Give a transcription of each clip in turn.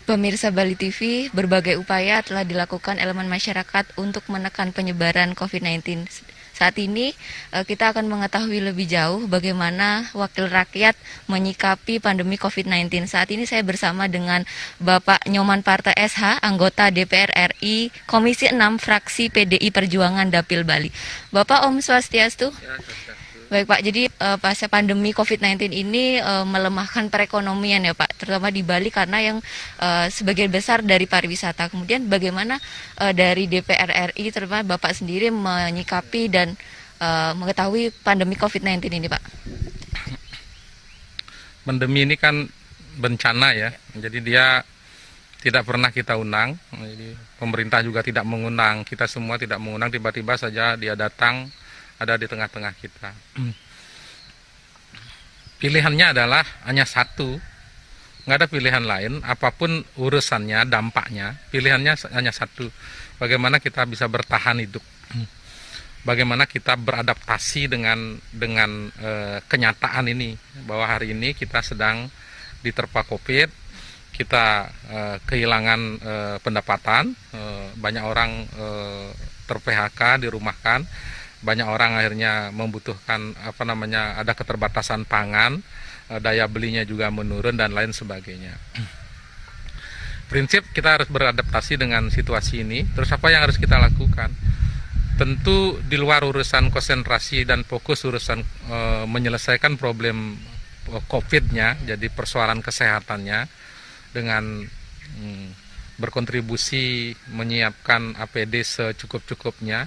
Pemirsa Bali TV, berbagai upaya telah dilakukan elemen masyarakat untuk menekan penyebaran COVID-19. Saat ini kita akan mengetahui lebih jauh bagaimana wakil rakyat menyikapi pandemi COVID-19. Saat ini saya bersama dengan Bapak Nyoman Parta SH, anggota DPR RI, Komisi 6 Fraksi PDI Perjuangan Dapil Bali. Bapak Om Swastiastu. Baik Pak, jadi pasca pandemi COVID-19 ini melemahkan perekonomian ya Pak, terutama di Bali karena yang sebagian besar dari pariwisata. Kemudian bagaimana dari DPR RI, terutama Bapak sendiri menyikapi dan mengetahui pandemi COVID-19 ini Pak? Pandemi ini kan bencana ya, jadi dia tidak pernah kita undang, jadi pemerintah juga tidak mengundang, kita semua tidak mengundang, tiba-tiba saja dia datang, ada di tengah-tengah kita. Pilihannya adalah hanya satu, nggak ada pilihan lain, apapun urusannya, dampaknya, pilihannya hanya satu. Bagaimana kita bisa bertahan hidup, bagaimana kita beradaptasi dengan kenyataan ini, bahwa hari ini kita sedang diterpa COVID, kita kehilangan pendapatan, banyak orang ter-PHK, dirumahkan. Banyak orang akhirnya membutuhkan ada keterbatasan pangan, daya belinya juga menurun dan lain sebagainya. Prinsip kita harus beradaptasi dengan situasi ini. Terus apa yang harus kita lakukan? Tentu di luar urusan konsentrasi dan fokus urusan menyelesaikan problem COVID-nya, jadi persoalan kesehatannya dengan berkontribusi menyiapkan APD secukup-cukupnya.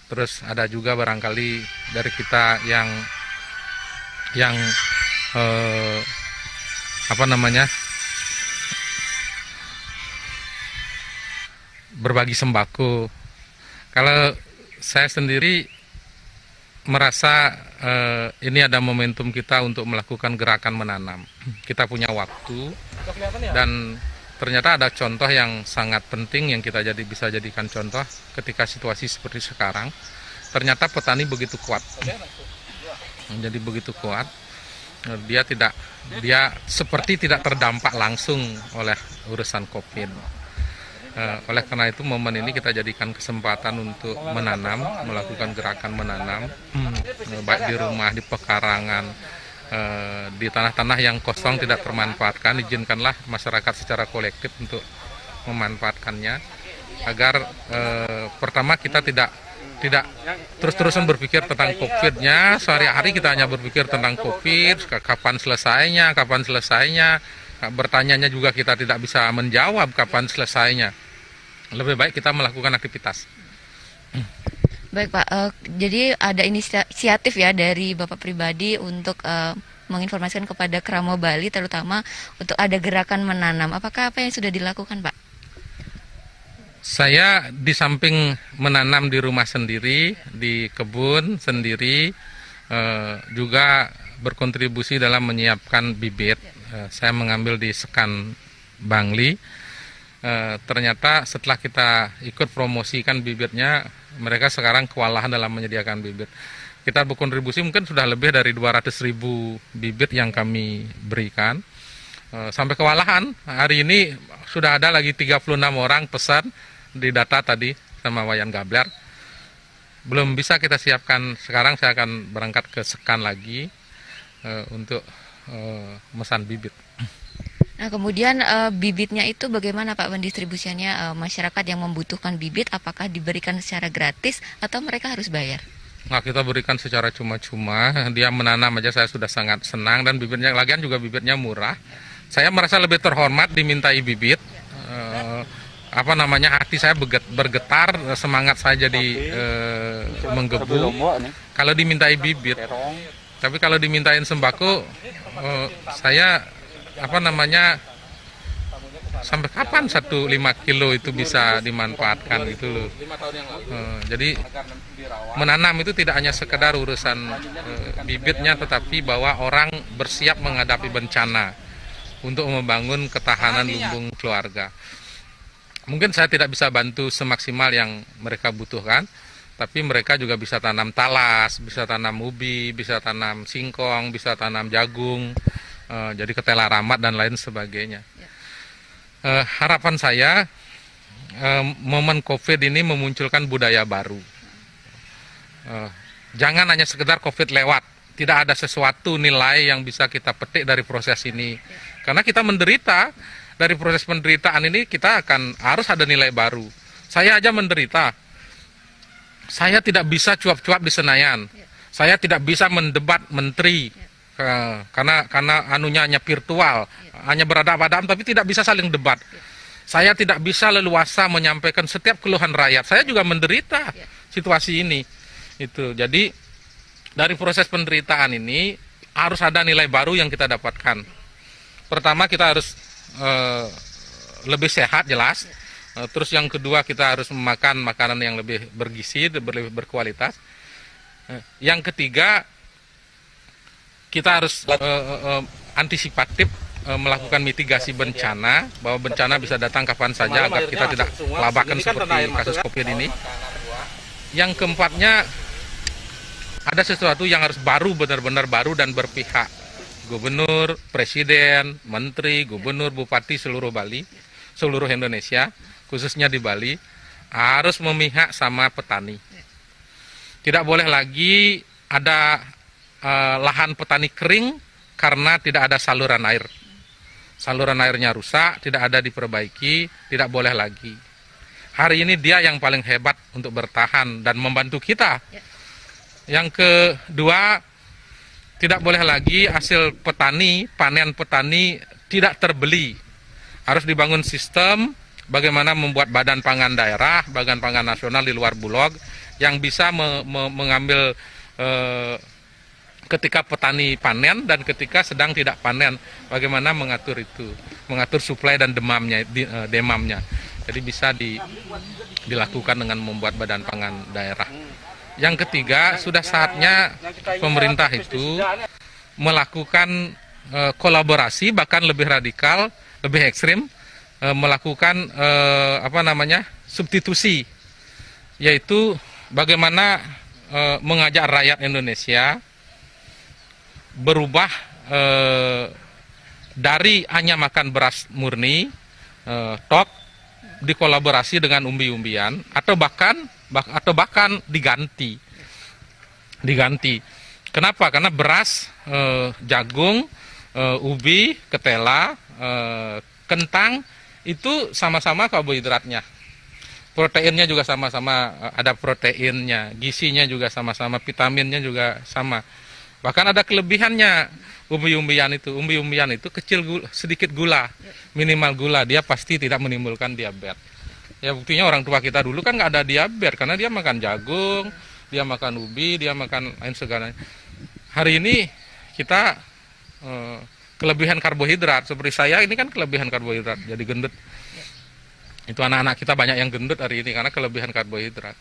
Terus ada juga barangkali dari kita yang berbagi sembako. Kalau saya sendiri merasa ini ada momentum kita untuk melakukan gerakan menanam. Kita punya waktu dan ternyata ada contoh yang sangat penting yang kita bisa jadikan contoh ketika situasi seperti sekarang. Ternyata petani begitu kuat, jadi begitu kuat. Dia seperti tidak terdampak langsung oleh urusan COVID. Oleh karena itu momen ini kita jadikan kesempatan untuk menanam, melakukan gerakan menanam, baik di rumah, di pekarangan, di tanah-tanah yang kosong tidak termanfaatkan. Izinkanlah masyarakat secara kolektif untuk memanfaatkannya agar pertama kita tidak terus-terusan berpikir tentang COVID-nya. Sehari-hari kita hanya berpikir tentang COVID, kapan selesainya, bertanyanya juga kita tidak bisa menjawab kapan selesainya. Lebih baik kita melakukan aktivitas. Baik Pak, jadi ada inisiatif ya dari Bapak pribadi untuk menginformasikan kepada Kramo Bali, terutama untuk ada gerakan menanam. Apakah apa yang sudah dilakukan Pak? Saya di samping menanam di rumah sendiri, di kebun sendiri, juga berkontribusi dalam menyiapkan bibit. Saya mengambil di Sekan Bangli. Ternyata setelah kita ikut promosikan bibitnya, mereka sekarang kewalahan dalam menyediakan bibit. Kita berkontribusi mungkin sudah lebih dari 200.000 bibit yang kami berikan. Sampai kewalahan, hari ini sudah ada lagi 36 orang pesan di data tadi sama Wayan Gabler. Belum bisa kita siapkan, sekarang saya akan berangkat ke Sekan lagi untuk mesan bibit. Nah kemudian bibitnya itu bagaimana Pak pendistribusiannya, masyarakat yang membutuhkan bibit apakah diberikan secara gratis atau mereka harus bayar? Nah, kita berikan secara cuma-cuma, dia menanam aja saya sudah sangat senang dan bibitnya, lagian juga bibitnya murah. Saya merasa lebih terhormat dimintai bibit, hati saya bergetar, semangat saya jadi menggebu kalau dimintai bibit. Tapi kalau dimintain sembako, saya sampai kapan 1,5 kilo itu bisa dimanfaatkan gitu loh. Jadi menanam itu tidak hanya sekedar urusan bibitnya, tetapi bahwa orang bersiap menghadapi bencana untuk membangun ketahanan lumbung keluarga. Mungkin saya tidak bisa bantu semaksimal yang mereka butuhkan, tapi mereka juga bisa tanam talas, bisa tanam ubi, bisa tanam singkong, bisa tanam jagung, jadi ketela ramat dan lain sebagainya. Harapan saya momen COVID ini memunculkan budaya baru. Jangan hanya sekedar COVID lewat, tidak ada sesuatu nilai yang bisa kita petik dari proses ini. Karena kita menderita, dari proses penderitaan ini kita harus ada nilai baru. Saya aja menderita. Saya tidak bisa cuap-cuap di Senayan. Saya tidak bisa mendebat menteri. Karena anunya hanya virtual, hanya berhadapan-hadapan tapi tidak bisa saling debat. Saya tidak bisa leluasa menyampaikan setiap keluhan rakyat. Saya juga menderita situasi ini. Itu. Jadi dari proses penderitaan ini harus ada nilai baru yang kita dapatkan. Pertama kita harus lebih sehat jelas. Terus yang kedua kita harus memakan makanan yang lebih bergizi, lebih berkualitas. Yang ketiga kita harus antisipatif, melakukan mitigasi bencana, bahwa bencana bisa datang kapan saja agar kita tidak kelabakan seperti kasus COVID ini. Yang keempatnya, ada sesuatu yang harus baru, benar-benar baru dan berpihak. Gubernur, presiden, menteri, gubernur, bupati seluruh Bali, seluruh Indonesia, khususnya di Bali, harus memihak sama petani. Tidak boleh lagi ada lahan petani kering karena tidak ada saluran air. Saluran airnya rusak, tidak ada diperbaiki, tidak boleh lagi. Hari ini dia yang paling hebat untuk bertahan dan membantu kita. Yang kedua, tidak boleh lagi hasil petani, panen petani tidak terbeli. Harus dibangun sistem bagaimana membuat badan pangan daerah, badan pangan nasional di luar Bulog yang bisa mengambil ketika petani panen dan ketika sedang tidak panen, bagaimana mengatur itu, mengatur suplai dan demamnya. Jadi bisa dilakukan dengan membuat badan pangan daerah. Yang ketiga, sudah saatnya pemerintah itu melakukan kolaborasi, bahkan lebih radikal, lebih ekstrim, melakukan substitusi, yaitu bagaimana mengajak rakyat Indonesia berubah dari hanya makan beras murni, tok, dikolaborasi dengan umbi-umbian, atau bahkan diganti. Kenapa? Karena beras, jagung, ubi, ketela, kentang itu sama-sama karbohidratnya. Proteinnya juga sama-sama ada proteinnya, gizinya juga sama-sama, vitaminnya juga sama. Bahkan ada kelebihannya umbi-umbian itu. Umbi-umbian itu sedikit gula, minimal gula, dia pasti tidak menimbulkan diabetes. Ya buktinya orang tua kita dulu kan nggak ada diabetes karena dia makan jagung, dia makan ubi, dia makan lain segalanya. Hari ini kita kelebihan karbohidrat, seperti saya ini kan kelebihan karbohidrat, jadi gendut. Itu anak-anak kita banyak yang gendut hari ini karena kelebihan karbohidrat.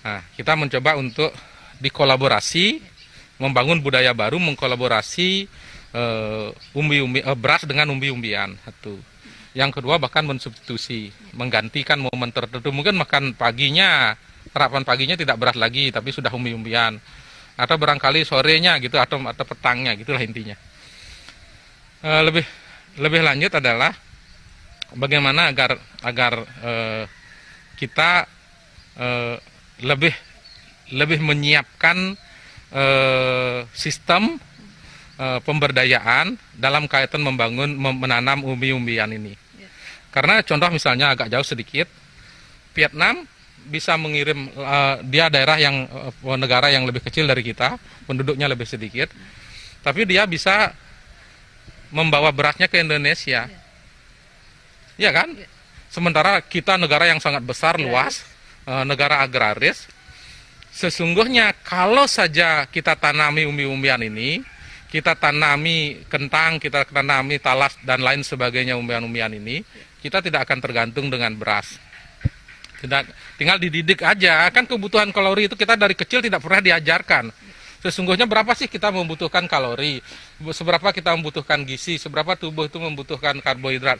Nah, kita mencoba untuk dikolaborasi, membangun budaya baru, mengkolaborasi beras dengan umbi-umbian. Satu. Yang kedua bahkan mensubstitusi, menggantikan momen tertentu. Mungkin makan paginya, sarapan paginya tidak beras lagi, tapi sudah umbi-umbian. Atau barangkali sorenya gitu, atau petangnya, gitulah intinya. Lebih lanjut adalah bagaimana agar kita lebih menyiapkan sistem pemberdayaan dalam kaitan menanam umbi-umbian ini. Karena contoh misalnya agak jauh sedikit, Vietnam bisa mengirim, dia negara yang lebih kecil dari kita, penduduknya lebih sedikit, tapi dia bisa membawa berasnya ke Indonesia. Iya kan? Sementara kita negara yang sangat besar, luas, negara agraris. Sesungguhnya kalau saja kita tanami umbi-umbian ini, kita tanami kentang, kita tanami talas dan lain sebagainya umbian-umbian ini, kita tidak akan tergantung dengan beras. Tinggal dididik aja, kan kebutuhan kalori itu kita dari kecil tidak pernah diajarkan. Sesungguhnya berapa sih kita membutuhkan kalori, seberapa kita membutuhkan gizi, seberapa tubuh itu membutuhkan karbohidrat.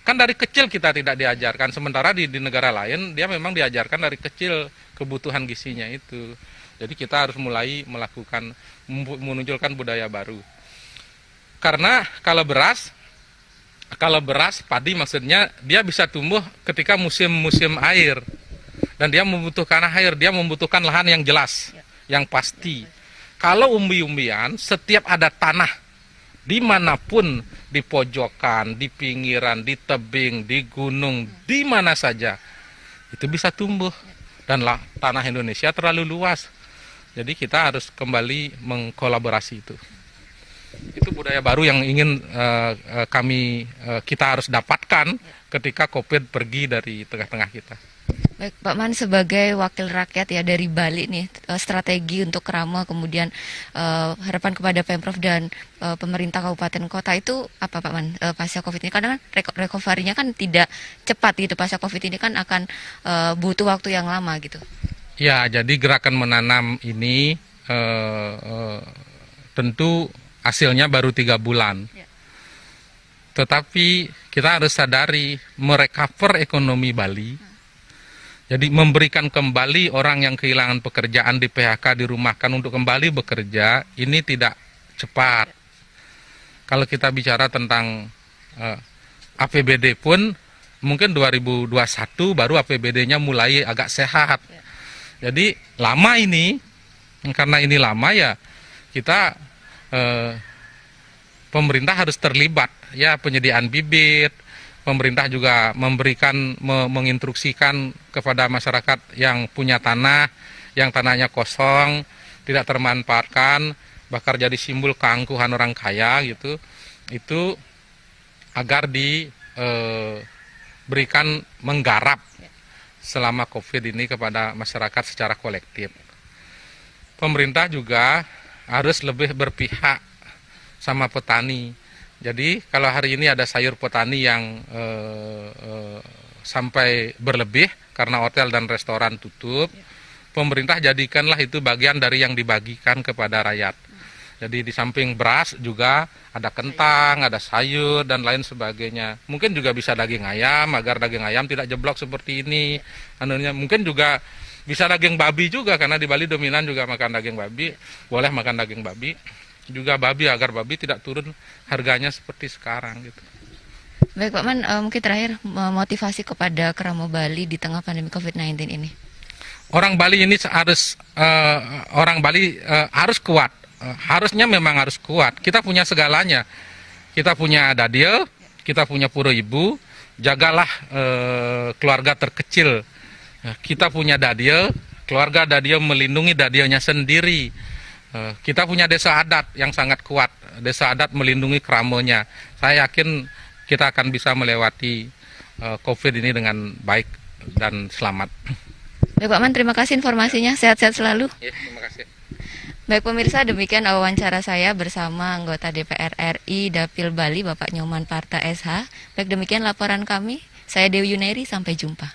Kan dari kecil kita tidak diajarkan, sementara di negara lain dia memang diajarkan dari kecil kebutuhan gizinya itu. Jadi kita harus mulai menunjukkan budaya baru. Karena kalau beras Kalau beras, padi maksudnya dia bisa tumbuh ketika musim-musim air. Dan dia membutuhkan air, dia membutuhkan lahan yang jelas, yang pasti. Kalau umbi-umbian, setiap ada tanah, dimanapun, di pojokan, di pinggiran, di tebing, di gunung, di mana saja, itu bisa tumbuh. Dan tanah Indonesia terlalu luas. Jadi kita harus kembali mengkolaborasi itu. Itu budaya baru yang ingin kita harus dapatkan ketika COVID pergi dari tengah-tengah kita. Baik, Pak Man, sebagai wakil rakyat ya dari Bali nih, strategi untuk Krama, kemudian harapan kepada Pemprov dan pemerintah kabupaten kota itu apa, Pak Man, pasca COVID ini? Karena kan recovery-nya kan tidak cepat gitu, pasca COVID ini kan akan butuh waktu yang lama gitu. Ya, jadi gerakan menanam ini tentu hasilnya baru 3 bulan. Ya. Tetapi kita harus sadari merecover ekonomi Bali. Jadi memberikan kembali orang yang kehilangan pekerjaan, di PHK, dirumahkan untuk kembali bekerja, ini tidak cepat. Kalau kita bicara tentang APBD pun, mungkin 2021 baru APBD-nya mulai agak sehat. Jadi lama ini, karena ini lama ya, kita pemerintah harus terlibat, ya, penyediaan bibit. Pemerintah juga menginstruksikan kepada masyarakat yang punya tanah, yang tanahnya kosong, tidak termanfaatkan, bahkan jadi simbol keangkuhan orang kaya gitu, itu agar diberikan menggarap selama COVID ini kepada masyarakat secara kolektif. Pemerintah juga harus lebih berpihak sama petani. Jadi kalau hari ini ada sayur petani yang sampai berlebih karena hotel dan restoran tutup, pemerintah jadikanlah itu bagian dari yang dibagikan kepada rakyat. Jadi di samping beras juga ada kentang, ada sayur dan lain sebagainya. Mungkin juga bisa daging ayam agar daging ayam tidak jeblok seperti ini. Mungkin juga bisa daging babi juga, karena di Bali dominan juga makan daging babi. Boleh makan daging babi. Juga babi agar babi tidak turun harganya seperti sekarang gitu. Baik Pak Man, mungkin terakhir motivasi kepada Krama Bali di tengah pandemi COVID-19 ini. Orang Bali ini harus kuat. Harusnya memang harus kuat. Kita punya segalanya. Kita punya dadil, kita punya pura ibu, jagalah keluarga terkecil. Kita punya dadil, keluarga dadil melindungi dadilnya sendiri. Kita punya desa adat yang sangat kuat. Desa adat melindungi keramonya. Saya yakin kita akan bisa melewati COVID ini dengan baik dan selamat. Baik Pak Man, terima kasih informasinya. Sehat-sehat selalu. Ya, terima kasih. Baik pemirsa, demikian wawancara saya bersama anggota DPR RI Dapil Bali, Bapak Nyoman Parta SH. Baik, demikian laporan kami. Saya Dewi Yuneri, sampai jumpa.